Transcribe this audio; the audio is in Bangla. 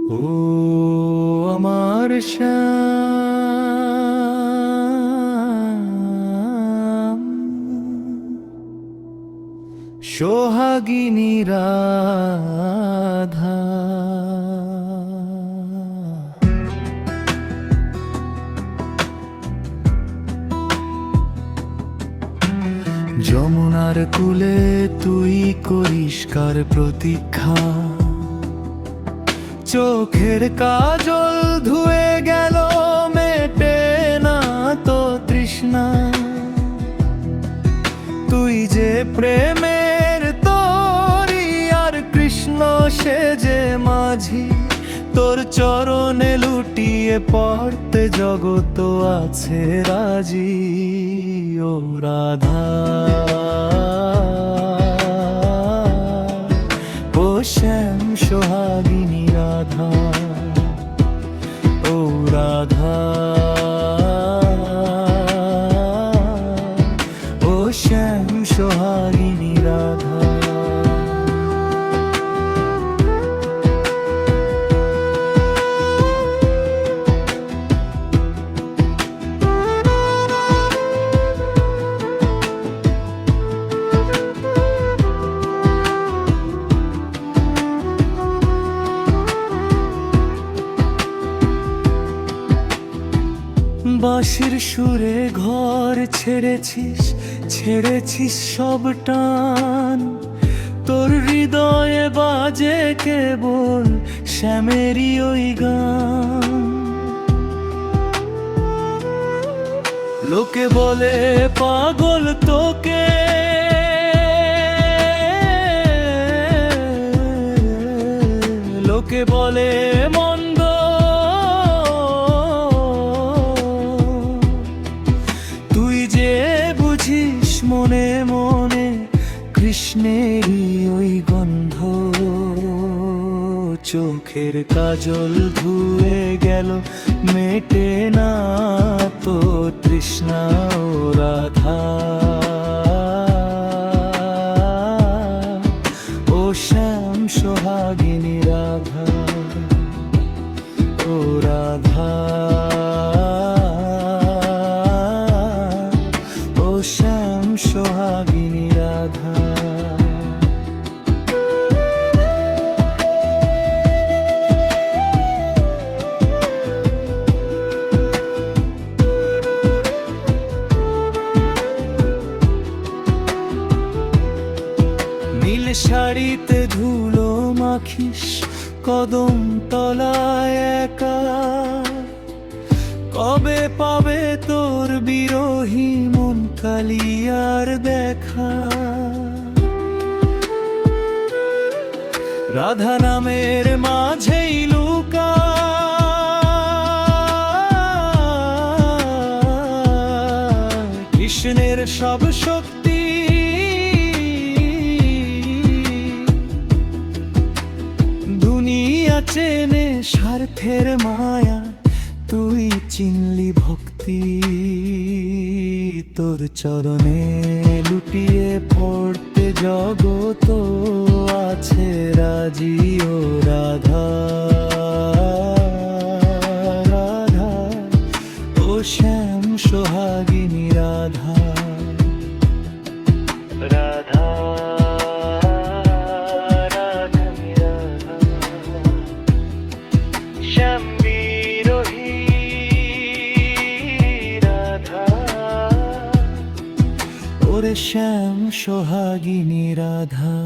ও আমার শ্যাম, সোহাগিনী রাধা। যমুনার কূলে তুই করিস কার প্রতীক্ষা, চোখের কাজল ধুয়ে গেল মেটে না তো তৃষ্ণা। তুই যে প্রেমের তরি আর কৃষ্ণ সে যে মাঝি, তোর চরণে লুটিয়ে পড়তে জগত আছে রাজি। ও রাধা, ও শ্যাম সোহাগিনী রাধা, ও রাধা, ও শ্যাম সোহাগিনী রাধা। বাঁশির সুরে ঘর ছেড়েছিস, ছেড়েছিস সব টান। তোর হৃদয়ে বাজে কেবল শ্যামেরই ওই গান। লোকে বলে পাগল তোকে, লোকে বলে মন্দ, মনে মনে কৃষ্ণেরই ওই গন্ধ। চোখের কাজল ধুয়ে গেল মেটে না তো তৃষ্ণা। ও রাধা, ও শ্যাম সোহাগিনী রাধা, ও রাধা, ও শ্যাম সোহাগিনী রাধা। নীল শাড়িতে ধুলো মাখিস কদম তলায় একা। কবে পাবে তোর বিরহী মন কালিয়ার দেখা। রাধা নামের মাঝেই লুকা, কৃষ্ণের সব শক্তি। দুনিয়া চেনে স্বার্থের মায়া, তুই চিনলি ভক্তি। তোর চরণে লুটিয়ে পড়তে জগত আছে রাজি। ও রাধা, রাধা, ও শ্যাম সোহাগিনী রাধা, রাধা, রাধানি রাধা, শ্যাম ওরে শ্যাম সোহাগিনী রাধা।